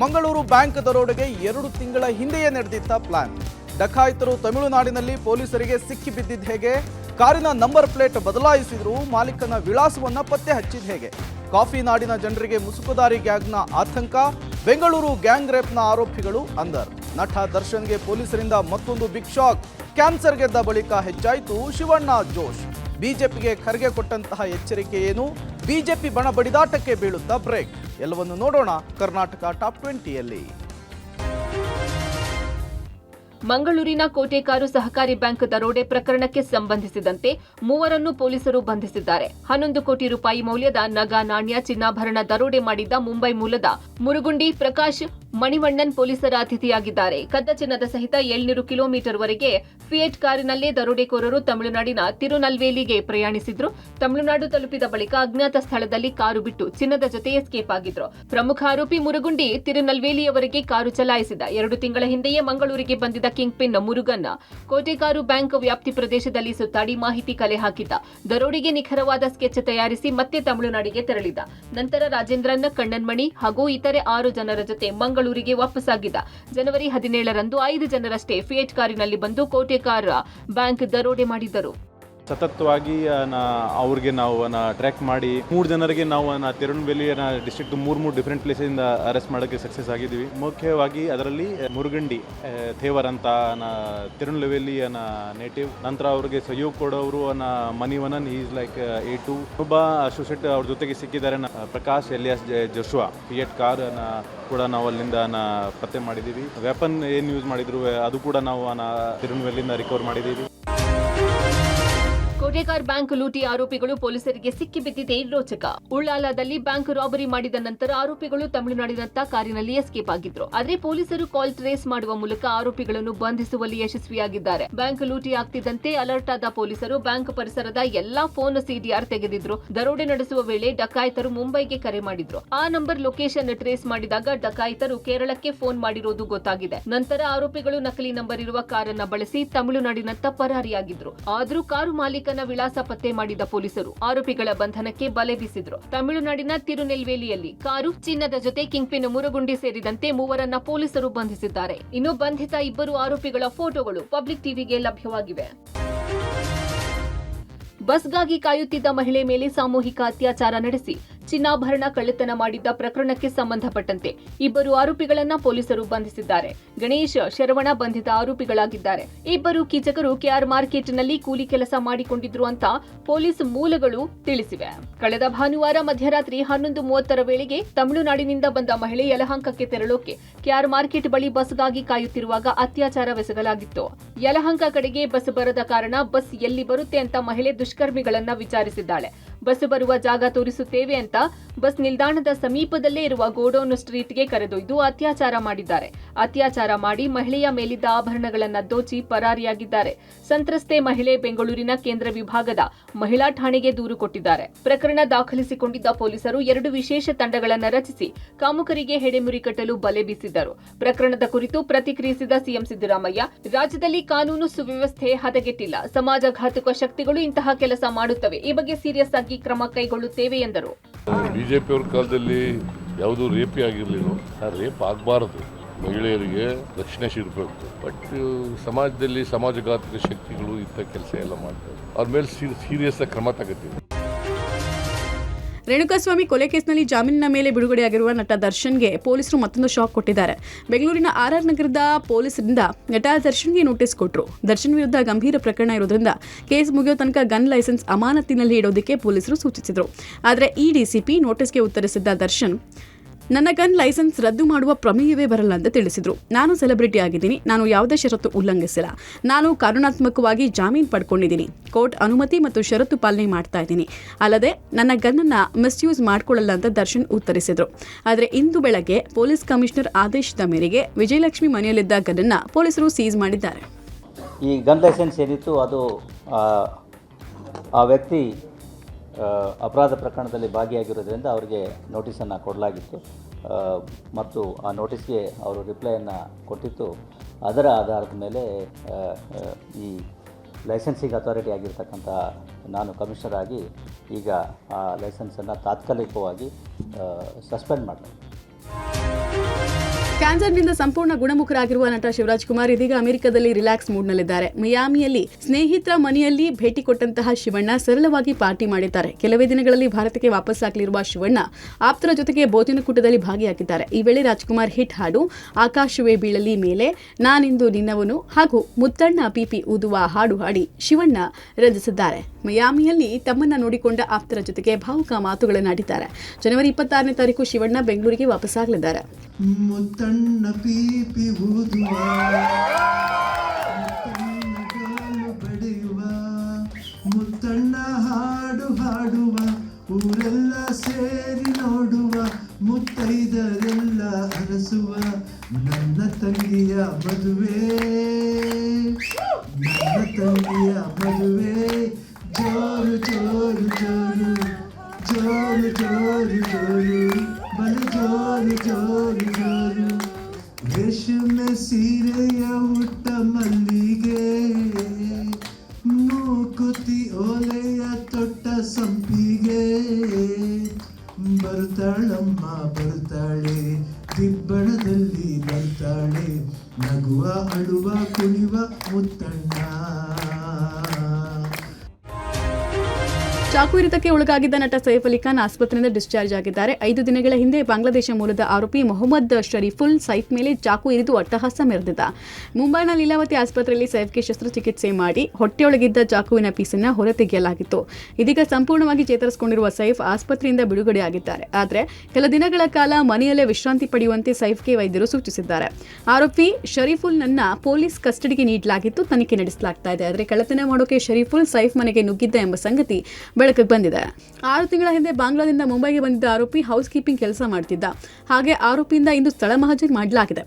Mangaluru bank ದರೋಡೆಗೆ 2 ತಿಂಗಳ ಹಿಂದೆಯೇ ನಡೆದಿದ್ದ ಪ್ಲಾನ್. ಡಕಾಯಿತರು ತಮಿಳುನಾಡಿನಲ್ಲಿ ಪೊಲೀಸರಿಗೆ ಸಿಕ್ಕಿಬಿದ್ದಿದ್ದು ಹೇಗೆ? ಕಾರಿನ ನಂಬರ್ ಪ್ಲೇಟ್ ಬದಲಾಯಿಸಿದ್ರು, ಮಾಲೀಕನ ವಿಳಾಸವನ್ನ ಪತ್ತೆ ಹಚ್ಚಿದ ಹೇಗೆ? ಕಾಫಿ ನಾಡಿನ ಜನರಿಗೆ ಮುಸುಕುದಾರಿ ಗ್ಯಾಂಗ್ನ ಆತಂಕ. ಬೆಂಗಳೂರು ಗ್ಯಾಂಗ್ ರೇಪ್ನ ಆರೋಪಿಗಳು ಅಂದರ್. ನಟ ದರ್ಶನ್ಗೆ ಪೊಲೀಸರಿಂದ ಮತ್ತೊಂದು ಬಿಗ್ ಶಾಕ್. ಕ್ಯಾನ್ಸರ್ ಗೆದ್ದ ಬಳಿಕ ಹೆಚ್ಚಾಯಿತು ಶಿವಣ್ಣ ಜೋಶ್. ಬಿಜೆಪಿಗೆ ಖರ್ಗೆ ಕೊಟ್ಟಂತಹ ಎಚ್ಚರಿಕೆ ಏನು? ಬಿಜೆಪಿ ಬಣ ಬಡಿದಾಟಕ್ಕೆ ಬೀಳುತ್ತಾ ಬ್ರೇಕ್? ಎಲ್ಲವನ್ನು ನೋಡೋಣ ಕರ್ನಾಟಕ ಟಾಪ್ 20ಯಲ್ಲಿ. ಮಂಗಳೂರಿನ ಕೋಟೆಕಾರು ಸಹಕಾರಿ ಬ್ಯಾಂಕ್ ದರೋಡೆ ಪ್ರಕರಣಕ್ಕೆ ಸಂಬಂಧಿಸಿದಂತೆ 3 ಪೊಲೀಸರು ಬಂಧಿಸಿದ್ದಾರೆ. 11 ಕೋಟಿ ರೂಪಾಯಿ ಮೌಲ್ಯದ ನಗ, ನಾಣ್ಯ, ಚಿನ್ನಾಭರಣ ದರೋಡೆ ಮಾಡಿದ್ದ ಮುಂಬೈ ಮೂಲದ ಮುರುಗುಂಡಿ ಪ್ರಕಾಶ್ ಮಣಿವಣ್ಣನ್ ಪೊಲೀಸರ ಅತಿಥಿಯಾಗಿದ್ದಾರೆ. ಕದ್ದ ಚಿನ್ನದ ಸಹಿತ 700 ಕಿಲೋಮೀಟರ್ ವರೆಗೆ ಫಿಯೇಟ್ ಕಾರಿನಲ್ಲೇ ದರೋಡೆಕೋರರು ತಮಿಳುನಾಡಿನ ತಿರುನಲ್ವೇಲಿಗೆ ಪ್ರಯಾಣಿಸಿದ್ರು. ತಮಿಳುನಾಡು ತಲುಪಿದ ಬಳಿಕ ಅಜ್ಞಾತ ಸ್ಥಳದಲ್ಲಿ ಕಾರು ಬಿಟ್ಟು ಚಿನ್ನದ ಜೊತೆ ಎಸ್ಕೇಪ್ ಆಗಿದ್ರು. ಪ್ರಮುಖ ಆರೋಪಿ ಮುರುಗುಂಡಿ ತಿರುನಲ್ವೇಲಿಯವರೆಗೆ ಕಾರು ಚಲಾಯಿಸಿದ. 2 ತಿಂಗಳ ಹಿಂದೆಯೇ ಮಂಗಳೂರಿಗೆ ಬಂದಿದ್ದ king pin Murugan Kotekar bank ವ್ಯಾಪ್ತಿ ಪ್ರದೇಶದಲ್ಲಿ ಸುತ್ತಾಡಿ ಮಾಹಿತಿ ಕಲೆ ಹಾಕಿದ್ದ. ದರೋಡೆಗೆ ನಿಖರವಾದ ಸ್ಕೆಚ್ ತಯಾರಿಸಿ ಮತ್ತೆ ತಮಿಳುನಾಡಿಗೆ ತೆರಳಿದ. ನಂತರ ರಾಜೇಂದ್ರನ್, ಕಣ್ಣನ್ಮಣಿ ಹಾಗೂ ಇತರೆ 6 ಜನರ ಜೊತೆ ಮಂಗಳೂರಿಗೆ ವಾಪಸ್ಸಾಗಿದ್ದ. ಜನವರಿ 17ರಂದು 5 ಜನರಷ್ಟೇ ಫಿಯೇಟ್ ಕಾರಿನಲ್ಲಿ ಬಂದು ಕೋಟೆಕಾರ ಬ್ಯಾಂಕ್ ದರೋಡೆ ಮಾಡಿದ್ದರು. ಸತತವಾಗಿ ಅವ್ರಿಗೆ ನಾವು ಟ್ರ್ಯಾಕ್ ಮಾಡಿ 3 ಜನರಿಗೆ ನಾವು ತಿರುನಲ್ವೇಲಿ ಡಿಸ್ಟ್ರಿಕ್ಟ್ 3 ಡಿಫ್ರೆಂಟ್ ಪ್ಲೇಸಿಂದ ಅರೆಸ್ಟ್ ಮಾಡೋಕ್ಕೆ ಸಕ್ಸಸ್ ಆಗಿದ್ದೀವಿ. ಮುಖ್ಯವಾಗಿ ಅದರಲ್ಲಿ ಮುರುಗಂಡಿ ಥೇವರ್ ಅಂತ ತಿರುನಲ್ವೇಲಿ ನೇಟಿವ್. ನಂತರ ಅವ್ರಿಗೆ ಸಹಯೋಗ ಕೊಡೋರು ಮನಿವನನ್ ಈಸ್ ಲೈಕ್ A2. ಒಬ್ಬ ಅಸೋಸಿಯೇಟ್ ಅವ್ರ ಜೊತೆಗೆ ಸಿಕ್ಕಿದ್ದಾರೆ Prakash alias Joshua. Fiat car ಕೂಡ ನಾವು ಅಲ್ಲಿಂದ ಪತ್ತೆ ಮಾಡಿದ್ದೀವಿ. ವೆಪನ್ ಏನು ಯೂಸ್ ಮಾಡಿದ್ರು ಅದು ಕೂಡ ನಾವು ತಿರುನಲ್ವೇಲಿಯಿಂದ ರಿಕವರ್ ಮಾಡಿದ್ದೀವಿ. ಕೋಟೆಕಾರ್ ಬ್ಯಾಂಕ್ ಲೂಟಿ ಆರೋಪಿಗಳು ಪೊಲೀಸರಿಗೆ ಸಿಕ್ಕಿಬಿದ್ದಿದೆ ರೋಚಕ. ಉಳ್ಳಾಲದಲ್ಲಿ ಬ್ಯಾಂಕ್ ರಾಬರಿ ಮಾಡಿದ ನಂತರ ಆರೋಪಿಗಳು ತಮಿಳುನಾಡಿನತ್ತ ಕಾರಿನಲ್ಲಿ ಎಸ್ಕೇಪ್ ಆಗಿದ್ರು. ಆದರೆ ಪೊಲೀಸರು ಕಾಲ್ ಟ್ರೇಸ್ ಮಾಡುವ ಮೂಲಕ ಆರೋಪಿಗಳನ್ನು ಬಂಧಿಸುವಲ್ಲಿ ಯಶಸ್ವಿಯಾಗಿದ್ದಾರೆ. ಬ್ಯಾಂಕ್ ಲೂಟಿ ಆಗ್ತಿದ್ದಂತೆ ಅಲರ್ಟ್ ಆದ ಪೊಲೀಸರು ಬ್ಯಾಂಕ್ ಪರಿಸರದ ಎಲ್ಲಾ ಫೋನ್ ಸಿಡಿಆರ್ ತೆಗೆದಿದ್ರು. ದರೋಡೆ ನಡೆಸುವ ವೇಳೆ ಡಕಾಯಿತರು ಮುಂಬೈಗೆ ಕರೆ ಮಾಡಿದ್ರು. ಆ ನಂಬರ್ ಲೊಕೇಶನ್ ಟ್ರೇಸ್ ಮಾಡಿದಾಗ ಡಕಾಯಿತರು ಕೇರಳಕ್ಕೆ ಫೋನ್ ಮಾಡಿರೋದು ಗೊತ್ತಾಗಿದೆ. ನಂತರ ಆರೋಪಿಗಳು ನಕಲಿ ನಂಬರ್ ಇರುವ ಕಾರನ್ನ ಬಳಸಿ ತಮಿಳುನಾಡಿನತ್ತ ಪರಾರಿಯಾಗಿದ್ರು. ಆದರೂ ಕಾರು ಮಾಲೀಕ ವಿಳಾಸ ಪತ್ತೆ ಮಾಡಿದ ಪೊಲೀಸರು ಆರೋಪಿಗಳ ಬಂಧನಕ್ಕೆ ಬಲೆ ಬೀಸಿದ್ರು. ತಮಿಳುನಾಡಿನ ತಿರುನೆಲ್ವೇಲಿಯಲ್ಲಿ ಕಾರು, ಚಿನ್ನದ ಜೊತೆ ಕಿಂಗ್ ಪಿನ್ ಮುರುಗುಂಡಿ ಸೇರಿದಂತೆ 3 ಪೊಲೀಸರು ಬಂಧಿಸಿದ್ದಾರೆ. ಇನ್ನು ಬಂಧಿತ 2 ಆರೋಪಿಗಳ ಫೋಟೋಗಳು ಪಬ್ಲಿಕ್ ಟಿವಿಗೆ ಲಭ್ಯವಾಗಿವೆ. ಬಸ್ಗಾಗಿ ಕಾಯುತ್ತಿದ್ದ ಮಹಿಳೆ ಮೇಲೆ ಸಾಮೂಹಿಕ ಅತ್ಯಾಚಾರ ನಡೆಸಿ ಚಿನ್ನಾಭರಣ ಕಳ್ಳತನ ಮಾಡಿದ್ದ ಪ್ರಕರಣಕ್ಕೆ ಸಂಬಂಧಪಟ್ಟಂತೆ 2 ಆರೋಪಿಗಳನ್ನ ಪೊಲೀಸರು ಬಂಧಿಸಿದ್ದಾರೆ. ಗಣೇಶ್, ಶರವಣ ಬಂಧಿತ ಆರೋಪಿಗಳಾಗಿದ್ದಾರೆ. 2 ಕೀಚಕರು ಕೆಆರ್ ಮಾರ್ಕೆಟ್ನಲ್ಲಿ ಕೂಲಿ ಕೆಲಸ ಮಾಡಿಕೊಂಡಿದ್ರು ಅಂತ ಪೊಲೀಸ್ ಮೂಲಗಳು ತಿಳಿಸಿವೆ. ಕಳೆದ ಭಾನುವಾರ ಮಧ್ಯರಾತ್ರಿ 11:30 ವೇಳೆಗೆ ತಮಿಳುನಾಡಿನಿಂದ ಬಂದ ಮಹಿಳೆ ಯಲಹಂಕಕ್ಕೆ ತೆರಳೋಕೆ ಕೆಆರ್ ಮಾರ್ಕೆಟ್ ಬಳಿ ಬಸ್ಗಾಗಿ ಕಾಯುತ್ತಿರುವಾಗ ಅತ್ಯಾಚಾರವೆಸಗಲಾಗಿತ್ತು. ಯಲಹಂಕ ಕಡೆಗೆ ಬಸ್ ಬರದ ಕಾರಣ ಬಸ್ ಎಲ್ಲಿ ಬರುತ್ತೆ ಅಂತ ಮಹಿಳೆ ದುಷ್ಕರ್ಮಿಗಳನ್ನ ವಿಚಾರಿಸಿದ್ದಾಳೆ. ಬಸ್ ಬರುವ ಜಾಗ ತೋರಿಸುತ್ತೇವೆ ಅಂತ ಬಸ್ ನಿಲ್ದಾಣದ ಸಮೀಪದಲ್ಲೇ ಇರುವ ಗೋಡೌನ್ ಸ್ಟ್ರೀಟ್ಗೆ ಕರೆದೊಯ್ದು ಅತ್ಯಾಚಾರ ಮಾಡಿದ್ದಾರೆ. ಅತ್ಯಾಚಾರ ಮಾಡಿ ಮಹಿಳೆಯ ಮೇಲಿದ್ದ ಆಭರಣಗಳನ್ನ ದೋಚಿ ಪರಾರಿಯಾಗಿದ್ದಾರೆ. ಸಂತ್ರಸ್ತೆ ಮಹಿಳೆ ಬೆಂಗಳೂರಿನ ಕೇಂದ್ರ ವಿಭಾಗದ ಮಹಿಳಾ ಠಾಣೆಗೆ ದೂರು ಕೊಟ್ಟಿದ್ದಾರೆ. ಪ್ರಕರಣ ದಾಖಲಿಸಿಕೊಂಡಿದ್ದ ಪೊಲೀಸರು 2 ವಿಶೇಷ ತಂಡಗಳನ್ನು ರಚಿಸಿ ಕಾಮುಕರಿಗೆ ಹೆಡೆಮುರಿ ಕಟ್ಟಲು ಬಲೆ ಬೀಸಿದ್ದರು. ಪ್ರಕರಣದ ಕುರಿತು ಪ್ರತಿಕ್ರಿಯಿಸಿದ ಸಿಎಂ ಸಿದ್ದರಾಮಯ್ಯ, ರಾಜ್ಯದಲ್ಲಿ ಕಾನೂನು ಸುವ್ಯವಸ್ಥೆ ಹದಗೆಟ್ಟಿಲ್ಲ. ಸಮಾಜಘಾತುಕ ಶಕ್ತಿಗಳು ಇಂತಹ ಕೆಲಸ ಮಾಡುತ್ತವೆ. ಈ ಬಗ್ಗೆ ಸೀರಿಯಸ್ ಆಗಿ ಕ್ರಮ ಕೈಗೊಳ್ಳುತ್ತೇವೆ ಎಂದರು. ಬಿಜೆಪಿ ಅವ್ರ ಕಾಲದಲ್ಲಿ ಯಾವುದೂ ರೇಪೇ ಆಗಿರಲಿಲ್ಲ. ರೇಪ್ ಆಗಬಾರದು, ಮಹಿಳೆಯರಿಗೆ ರಕ್ಷಣೆ ಸಿಗಬೇಕು. ಬಟ್ ಸಮಾಜದಲ್ಲಿ ಸಮಾಜಘಾತಕ ಶಕ್ತಿಗಳು ಇಂಥ ಕೆಲಸ ಎಲ್ಲ ಮಾಡ್ತಾರೆ. ಅವ್ರ ಮೇಲೆ ಸೀರಿಯಸ್ ಆಗಿ ಕ್ರಮ ತಗೋತೀವಿ. ರೇಣುಕಾಸ್ವಾಮಿ ಕೊಲೆ ಕೇಸ್ನಲ್ಲಿ ಜಾಮೀನಿನ ಮೇಲೆ ಬಿಡುಗಡೆಯಾಗಿರುವ ನಟ ದರ್ಶನ್ಗೆ ಪೊಲೀಸರು ಮತ್ತೊಂದು ಶಾಕ್ ಕೊಟ್ಟಿದ್ದಾರೆ. ಬೆಂಗಳೂರಿನ ಆರ್ಆರ್ ನಗರದ ಪೊಲೀಸರಿಂದ ನಟ ದರ್ಶನ್ಗೆ ನೋಟಿಸ್ ಕೊಟ್ಟರು. ದರ್ಶನ್ ವಿರುದ್ಧ ಗಂಭೀರ ಪ್ರಕರಣ ಇರೋದ್ರಿಂದ ಕೇಸ್ ಮುಗಿಯೋ ತನಕ ಗನ್ ಲೈಸೆನ್ಸ್ ಅಮಾನತಿನಲ್ಲಿ ಇಡೋದಕ್ಕೆ ಪೊಲೀಸರು ಸೂಚಿಸಿದರು. ಆದರೆ ಈ ಡಿಸಿಪಿ ನೋಟಿಸ್ಗೆ ಉತ್ತರಿಸಿದ್ದ ದರ್ಶನ್, ನನ್ನ ಗನ್ ಲೈಸೆನ್ಸ್ ರದ್ದು ಮಾಡುವ ಪ್ರಮೇಯವೇ ಬರಲ್ಲ ಅಂತ ತಿಳಿಸಿದ್ರು. ನಾನು ಸೆಲೆಬ್ರಿಟಿ ಆಗಿದ್ದೀನಿ, ನಾನು ಯಾವುದೇ ಷರತ್ತು ಉಲ್ಲಂಘಿಸಿಲ್ಲ. ನಾನು ಕಾನೂನಾತ್ಮಕವಾಗಿ ಜಾಮೀನು ಪಡ್ಕೊಂಡಿದ್ದೀನಿ. ಕೋರ್ಟ್ ಅನುಮತಿ ಮತ್ತು ಷರತ್ತು ಪಾಲನೆ ಮಾಡ್ತಾ ಇದ್ದೀನಿ. ಅಲ್ಲದೆ ನನ್ನ ಗನ್ನನ್ನು ಮಿಸ್ಯೂಸ್ ಮಾಡ್ಕೊಳ್ಳಲ್ಲ ಅಂತ ದರ್ಶನ್ ಉತ್ತರಿಸಿದ್ರು. ಆದರೆ ಇಂದು ಬೆಳಗ್ಗೆ ಪೊಲೀಸ್ ಕಮಿಷನರ್ ಆದೇಶದ ಮೇರೆಗೆ ವಿಜಯಲಕ್ಷ್ಮಿ ಮನೆಯಲ್ಲಿದ್ದ ಗನ್ನನ್ನು ಪೊಲೀಸರು ಸೀಸ್ ಮಾಡಿದ್ದಾರೆ. ಈ ಗನ್ ಲೈಸೆನ್ಸ್ ಏನಿತ್ತು ಅದು ಆ ವ್ಯಕ್ತಿ ಅಪರಾಧ ಪ್ರಕರಣದಲ್ಲಿ ಭಾಗಿಯಾಗಿರೋದ್ರಿಂದ ಅವರಿಗೆ ನೋಟಿಸನ್ನು ಕೊಡಲಾಗಿತ್ತು ಮತ್ತು ಆ ನೋಟಿಸ್ಗೆ ಅವರು ರಿಪ್ಲೈಯನ್ನು ಕೊಟ್ಟಿತ್ತು. ಅದರ ಆಧಾರದ ಮೇಲೆ ಈ ಲೈಸೆನ್ಸಿಂಗ್ ಅಥಾರಿಟಿ ಆಗಿರ್ತಕ್ಕಂಥ ನಾನು ಕಮಿಷನರ್ ಆಗಿ ಈಗ ಆ ಲೈಸೆನ್ಸನ್ನು ತಾತ್ಕಾಲಿಕವಾಗಿ ಸಸ್ಪೆಂಡ್ ಮಾಡಲಾಗಿದೆ. ಕ್ಯಾನ್ಸರ್ನಿಂದ ಸಂಪೂರ್ಣ ಗುಣಮುಖರಾಗಿರುವ ನಟ ಶಿವರಾಜ್ ಕುಮಾರ್ ಇದೀಗ ಅಮೆರಿಕದಲ್ಲಿ ರಿಲ್ಯಾಕ್ಸ್ ಮೂಡ್ನಲ್ಲಿದ್ದಾರೆ. ಮಿಯಾಮಿಯಲ್ಲಿ ಸ್ನೇಹಿತರ ಮನೆಯಲ್ಲಿ ಭೇಟಿ ಕೊಟ್ಟಂತಹ ಶಿವಣ್ಣ ಸರಳವಾಗಿ ಪಾರ್ಟಿ ಮಾಡಿದ್ದಾರೆ. ಕೆಲವೇ ದಿನಗಳಲ್ಲಿ ಭಾರತಕ್ಕೆ ವಾಪಸ್ಸಾಗಲಿರುವ ಶಿವಣ್ಣ ಆಪ್ತರ ಜೊತೆಗೆ ಭೋಜನಕೂಟದಲ್ಲಿ ಭಾಗಿಯಾಗಿದ್ದಾರೆ. ಈ ವೇಳೆ ರಾಜ್ಕುಮಾರ್ ಹಿಟ್ ಹಾಡು ಆಕಾಶವೇ ಬೀಳಲಿ ಮೇಲೆ, ನಾನಿಂದು ನಿನ್ನವನು ಹಾಗೂ ಮುತ್ತಣ್ಣ ಪಿಪಿ ಊದುವ ಹಾಡು ಹಾಡಿ ಶಿವಣ್ಣ ರಂಜಿಸಿದ್ದಾರೆ. ಮಿಯಾಮಿಯಲ್ಲಿ ತಮ್ಮನ್ನ ನೋಡಿಕೊಂಡ ಆಪ್ತರ ಜೊತೆಗೆ ಭಾವುಕ ಮಾತುಗಳನ್ನಾಡಿದ್ದಾರೆ. ಜನವರಿ 26ನೇ ತಾರೀಕು ಶಿವಣ್ಣ ಬೆಂಗಳೂರಿಗೆ ವಾಪಸ್ಸಾಗಲಿದ್ದಾರೆ. ಮುತ್ತಣ್ಣ ಪೀಪಿ ಊದುವ, ಮುತ್ತಣ್ಣ ಗಾಲು ಬಡಿಯುವ, ಮುತ್ತಣ್ಣ ಹಾಡು ಹಾಡುವ, ಊರೆಲ್ಲ ಸೇರಿ ನೋಡುವ, ಮುತ್ತೈದರೆಲ್ಲ ಅರಸುವ, ನನ್ನ ತಂಗಿಯ ಮದುವೆ, ನನ್ನ ತಂಗಿಯ ಮದುವೆ, ಜೋರು ಜೋರು ಜೋರು, ಜೋರು ಜೋರು ಜೋರು, ಬಲು ಜೋರು ಜೋರು ಜೋರು, ರೇಷ್ಮೆ ಸೀರೆಯ ಉಟ್ಟ ಮಲ್ಲಿಗೆ, ಮೂಕುತಿ ಓಲೆಯ ತೊಟ್ಟ ಸಂಪಿಗೆ, ಬರ್ತಾಳಮ್ಮ ಬರ್ತಾಳೆ, ದಿಬ್ಬಣದಲ್ಲಿ ಬರ್ತಾಳೆ, ನಗುವ ಅಳುವ ಕುಣಿವ ಮುತ್ತಣ್ಣ. ಚಾಕು ಇರಿತಕ್ಕೆ ಒಳಗಾಗಿದ್ದ ನಟ ಸೈಫ್ ಅಲಿ ಖಾನ್ ಆಸ್ಪತ್ರೆಯಿಂದ ಡಿಸ್ಚಾರ್ಜ್ ಆಗಿದ್ದಾರೆ. 5 ದಿನಗಳ ಹಿಂದೆ ಬಾಂಗ್ಲಾದೇಶ ಮೂಲದ ಆರೋಪಿ ಮೊಹಮ್ಮದ್ ಶರೀಫುಲ್ ಸೈಫ್ ಮೇಲೆ ಚಾಕು ಇರಿದು ಅಟ್ಟಹಾಸ ಮೆರೆದಿದ್ದ. ಮುಂಬೈನ ಲೀಲಾವತಿ ಆಸ್ಪತ್ರೆಯಲ್ಲಿ ಸೈಫ್ಗೆ ಶಸ್ತ್ರಚಿಕಿತ್ಸೆ ಮಾಡಿ ಹೊಟ್ಟೆಯೊಳಗಿದ್ದ ಚಾಕುವಿನ ಪೀಸನ್ನು ಹೊರತೆಗೆಯಲಾಗಿತ್ತು. ಇದೀಗ ಸಂಪೂರ್ಣವಾಗಿ ಚೇತರಿಸಿಕೊಂಡಿರುವ ಸೈಫ್ ಆಸ್ಪತ್ರೆಯಿಂದ ಬಿಡುಗಡೆಯಾಗಿದ್ದಾರೆ. ಆದರೆ ಕೆಲ ದಿನಗಳ ಕಾಲ ಮನೆಯಲ್ಲೇ ವಿಶ್ರಾಂತಿ ಪಡೆಯುವಂತೆ ಸೈಫ್ಗೆ ವೈದ್ಯರು ಸೂಚಿಸಿದ್ದಾರೆ. ಆರೋಪಿ ಶರೀಫುಲ್ನನ್ನ ಪೊಲೀಸ್ ಕಸ್ಟಡಿಗೆ ನೀಡಲಾಗಿದ್ದು ತನಿಖೆ ನಡೆಸಲಾಗ್ತಾ ಇದೆ. ಆದರೆ ಕಳ್ಳತನ ಮಾಡೋಕೆ ಶರೀಫುಲ್ ಸೈಫ್ ಮನೆಗೆ ನುಗ್ಗಿದ್ದ ಎಂಬ ಸಂಗತಿ ಬೆಳಕಿಗೆ ಬಂದಿದೆ. 6 ತಿಂಗಳ ಹಿಂದೆ ಬಾಂಗ್ಲಾದಿಂದ ಮುಂಬೈಗೆ ಬಂದಿದ್ದ ಆರೋಪಿ ಹೌಸ್ ಕೀಪಿಂಗ್ ಕೆಲಸ ಮಾಡ್ತಿದ್ದ. ಹಾಗೆ ಆರೋಪಿಯಿಂದ ಇಂದು ಸ್ಥಳ ಮಹಜರ್ ಮಾಡಲಾಗಿದೆ.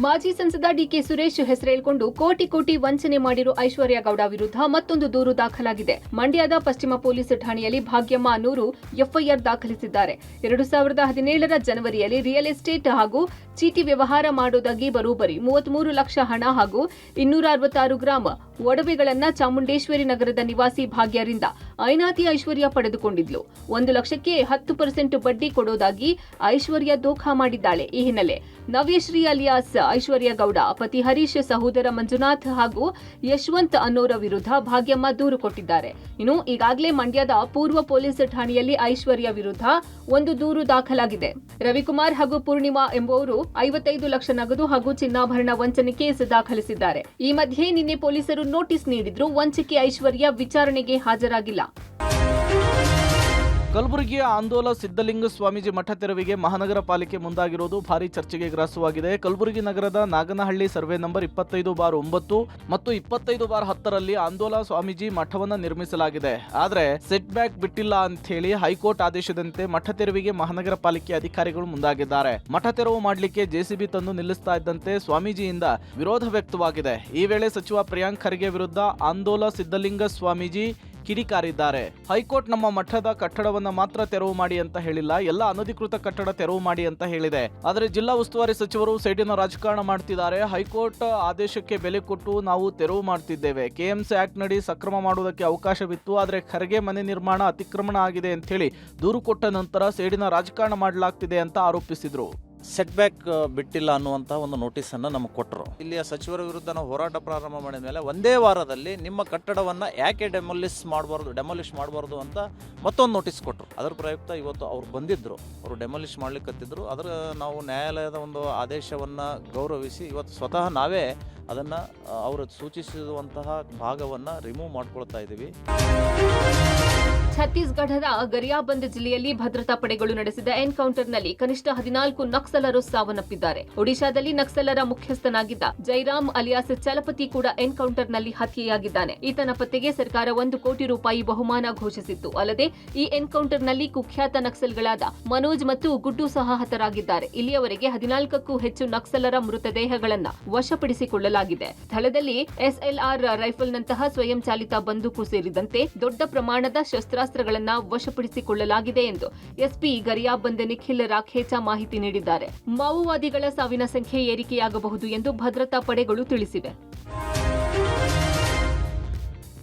ಮಾಜಿ ಸಂಸದ ಡಿಕೆ ಸುರೇಶ್ ಹೆಸರೇಳಿಕೊಂಡು ಕೋಟಿ ವಂಚನೆ ಮಾಡಿರೋ ಐಶ್ವರ್ಯ ಗೌಡ ವಿರುದ್ಧ ಮತ್ತೊಂದು ದೂರು ದಾಖಲಾಗಿದೆ. ಮಂಡ್ಯದ ಪಶ್ಚಿಮ ಪೊಲೀಸ್ ಠಾಣೆಯಲ್ಲಿ ಭಾಗ್ಯಮ್ಮ ಅನ್ನೂರು ಎಫ್ಐಆರ್ ದಾಖಲಿಸಿದ್ದಾರೆ. 2017ರ ಜನವರಿಯಲ್ಲಿ ರಿಯಲ್ ಎಸ್ಟೇಟ್ ಹಾಗೂ ಚೀಟಿ ವ್ಯವಹಾರ ಮಾಡೋದಾಗಿ ಬರೋಬ್ಬರಿ 33 ಲಕ್ಷ ಹಣ ಹಾಗೂ 266 ಗ್ರಾಂ ಒಡವೆಗಳನ್ನ ಚಾಮುಂಡೇಶ್ವರಿ ನಗರದ ನಿವಾಸಿ ಭಾಗ್ಯರಿಂದ ಐನಾತಿ ಐಶ್ವರ್ಯ ಪಡೆದುಕೊಂಡಿದ್ಲು. 1 ಲಕ್ಷಕ್ಕೆ 10% ಬಡ್ಡಿ ಕೊಡೋದಾಗಿ ಐಶ್ವರ್ಯ ದೋಖಾ ಮಾಡಿದ್ದಾಳೆ. ಈ ಹಿನ್ನೆಲೆ ನವ್ಯಶ್ರೀ ಅಲಿಯಾಸ್ ಐಶ್ವರ್ಯ ಗೌಡ, ಪತಿ ಹರೀಶ್, ಸಹೋದರ ಮಂಜುನಾಥ್ ಹಾಗೂ ಯಶವಂತ್ ಅನ್ನೋರ ವಿರುದ್ಧ ಭಾಗ್ಯಮ್ಮ ದೂರು ಕೊಟ್ಟಿದ್ದಾರೆ. ಇನ್ನು ಈಗಾಗಲೇ ಮಂಡ್ಯದ ಪೂರ್ವ ಪೊಲೀಸ್ ಠಾಣೆಯಲ್ಲಿ ಐಶ್ವರ್ಯ ವಿರುದ್ಧ ಒಂದು ದೂರು ದಾಖಲಾಗಿದೆ. ರವಿಕುಮಾರ್ ಹಾಗೂ ಪೂರ್ಣಿಮಾ ಎಂಬುವರು 55 ಲಕ್ಷ ನಗದು ಹಾಗೂ ಚಿನ್ನಾಭರಣ ವಂಚನೆ ಕೇಸ್ ದಾಖಲಿಸಿದ್ದಾರೆ. ಈ ಮಧ್ಯೆ ನಿನ್ನೆ ಪೊಲೀಸರು ನೋಟಿಸ್ ನೀಡಿದ್ರು. ವಂಚಕಿ ಐಶ್ವರ್ಯ ವಿಚಾರಣೆಗೆ ಹಾಜರಾಗಿಲ್ಲ. ಕಲಬುರಗಿಯ ಆಂದೋಲ ಸಿದ್ದಲಿಂಗ ಸ್ವಾಮೀಜಿ ಮಠ ತೆರವಿಗೆ ಮಹಾನಗರ ಪಾಲಿಕೆ ಮುಂದಾಗಿರುವುದು ಭಾರಿ ಚರ್ಚೆಗೆ ಗ್ರಾಸವಾಗಿದೆ. ಕಲಬುರಗಿ ನಗರದ ನಾಗನಹಳ್ಳಿ ಸರ್ವೆ ನಂಬರ್ 25/9 ಮತ್ತು 25/10ರಲ್ಲಿ ಆಂದೋಲ ಸ್ವಾಮೀಜಿ ಮಠವನ್ನು ನಿರ್ಮಿಸಲಾಗಿದೆ. ಆದರೆ ಸೆಟ್ ಬ್ಯಾಕ್ ಬಿಟ್ಟಿಲ್ಲ ಅಂತ ಹೇಳಿ ಹೈಕೋರ್ಟ್ ಆದೇಶದಂತೆ ಮಠ ತೆರವಿಗೆ ಮಹಾನಗರ ಪಾಲಿಕೆ ಅಧಿಕಾರಿಗಳು ಮುಂದಾಗಿದ್ದಾರೆ. ಮಠ ತೆರವು ಮಾಡಲಿಕ್ಕೆ ಜೆಸಿಬಿ ತಂದು ನಿಲ್ಲಿಸ್ತಾ ಇದ್ದಂತೆ ಸ್ವಾಮೀಜಿಯಿಂದ ವಿರೋಧ ವ್ಯಕ್ತವಾಗಿದೆ. ಈ ವೇಳೆ ಸಚಿವ ಪ್ರಿಯಾಂಕ್ ಖರ್ಗೆ ವಿರುದ್ಧ ಆಂದೋಲ ಸಿದ್ದಲಿಂಗ ಸ್ವಾಮೀಜಿ ಕಿಡಿಕಾರಿದ್ದಾರೆ. ಹೈಕೋರ್ಟ್ ನಮ್ಮ ಮಠದ ಕಟ್ಟಡವನ್ನ ಮಾತ್ರ ತೆರವು ಮಾಡಿ ಅಂತ ಹೇಳಿಲ್ಲ, ಎಲ್ಲ ಅನಧಿಕೃತ ಕಟ್ಟಡ ತೆರವು ಮಾಡಿ ಅಂತ ಹೇಳಿದೆ. ಆದರೆ ಜಿಲ್ಲಾ ಉಸ್ತುವಾರಿ ಸಚಿವರು ಸೈಡಿನ ರಾಜಕಾರಣ ಮಾಡ್ತಿದ್ದಾರೆ. ಹೈಕೋರ್ಟ್ ಆದೇಶಕ್ಕೆ ಬೆಲೆ ಕೊಟ್ಟು ನಾವು ತೆರವು ಮಾಡ್ತಿದ್ದೇವೆ. ಕೆಎಂಸಿ ಆಕ್ಟ್ ನಡಿ ಸಕ್ರಮ ಮಾಡುವುದಕ್ಕೆ ಅವಕಾಶವಿತ್ತು, ಆದರೆ ಖರ್ಗೆ ಮನೆ ನಿರ್ಮಾಣ ಅತಿಕ್ರಮಣ ಆಗಿದೆ ಅಂತ ಹೇಳಿ ದೂರು ಕೊಟ್ಟ ನಂತರ ಸೈಡಿನ ರಾಜಕಾರಣ ಮಾಡಲಾಗ್ತಿದೆ ಅಂತ ಆರೋಪಿಸಿದ್ರು. ಸೆಟ್ ಬ್ಯಾಕ್ ಬಿಟ್ಟಿಲ್ಲ ಅನ್ನುವಂಥ ಒಂದು ನೋಟಿಸನ್ನು ನಮಗೆ ಕೊಟ್ಟರು. ಇಲ್ಲಿಯ ಸಚಿವರ ವಿರುದ್ಧ ನಾವು ಹೋರಾಟ ಪ್ರಾರಂಭ ಮಾಡಿದ ಮೇಲೆ ಒಂದೇ ವಾರದಲ್ಲಿ ನಿಮ್ಮ ಕಟ್ಟಡವನ್ನು ಯಾಕೆ ಡೆಮಾಲಿಷ್ ಮಾಡಬಾರ್ದು ಅಂತ ಮತ್ತೊಂದು ನೋಟಿಸ್ ಕೊಟ್ಟರು. ಅದರ ಪ್ರಯುಕ್ತ ಇವತ್ತು ಅವ್ರು ಬಂದಿದ್ದರು, ಅವರು ಡೆಮಾಲಿಷ್ ಮಾಡ್ಲಿಕ್ಕತ್ತಿದ್ರು. ಅದರ ನಾವು ನ್ಯಾಯಾಲಯದ ಒಂದು ಆದೇಶವನ್ನು ಗೌರವಿಸಿ ಇವತ್ತು ಸ್ವತಃ ನಾವೇ ಅದನ್ನು ಅವರು ಸೂಚಿಸಿರುವಂತಹ ಭಾಗವನ್ನು ರಿಮೂವ್ ಮಾಡ್ಕೊಳ್ತಾ ಇದ್ದೀವಿ. ಛತ್ತೀಸ್ಗಢದ ಗರಿಯಾಬಂದ್ ಜಿಲ್ಲೆಯಲ್ಲಿ ಭದ್ರತಾ ಪಡೆಗಳು ನಡೆಸಿದ ಎನ್ಕೌಂಟರ್ನಲ್ಲಿ ಕನಿಷ್ಠ 14 ನಕ್ಸಲರು ಸಾವನ್ನಪ್ಪಿದ್ದಾರೆ. ಒಡಿಶಾದಲ್ಲಿ ನಕ್ಸಲರ ಮುಖ್ಯಸ್ಥನಾಗಿದ್ದ ಜೈರಾಮ್ ಅಲಿಯಾಸ್ ಚಲಪತಿ ಕೂಡ ಎನ್ಕೌಂಟರ್ನಲ್ಲಿ ಹತ್ಯೆಯಾಗಿದ್ದಾನೆ. ಈತನ ಪತ್ತೆಗೆ ಸರ್ಕಾರ 1 ಕೋಟಿ ರೂಪಾಯಿ ಬಹುಮಾನ ಘೋಷಿಸಿತ್ತು. ಅಲ್ಲದೆ ಈ ಎನ್ಕೌಂಟರ್ನಲ್ಲಿ ಕುಖ್ಯಾತ ನಕ್ಸಲ್ಗಳಾದ ಮನೋಜ್ ಮತ್ತು ಗುಡ್ಡು ಸಹ ಹತರಾಗಿದ್ದಾರೆ. ಇಲ್ಲಿಯವರೆಗೆ 14ಕ್ಕೂ ಹೆಚ್ಚು ನಕ್ಸಲರ ಮೃತದೇಹಗಳನ್ನು ವಶಪಡಿಸಿಕೊಳ್ಳಲಾಗಿದೆ. ಸ್ಥಳದಲ್ಲಿ ಎಸ್ಎಲ್ಆರ್ ರೈಫಲ್ನಂತಹ ಸ್ವಯಂ ಚಾಲಿತ ಬಂದೂಕು ಸೇರಿದಂತೆ ದೊಡ್ಡ ಪ್ರಮಾಣದ ಶಸ್ತ್ರಾಸ್ತ್ರಗಳನ್ನು ವಶಪಡಿಸಿಕೊಳ್ಳಲಾಗಿದೆ ಎಂದು ಎಸ್ಪಿ ಗರಿಯಾಬಂದ್ ನಿಖಿಲ್ ರಾಖೇಚಾ ಮಾಹಿತಿ ನೀಡಿದ್ದಾರೆ. ಮಾವೋವಾದಿಗಳ ಸಾವಿನ ಸಂಖ್ಯೆ ಏರಿಕೆಯಾಗಬಹುದು ಎಂದು ಭದ್ರತಾ ಪಡೆಗಳು ತಿಳಿಸಿವೆ.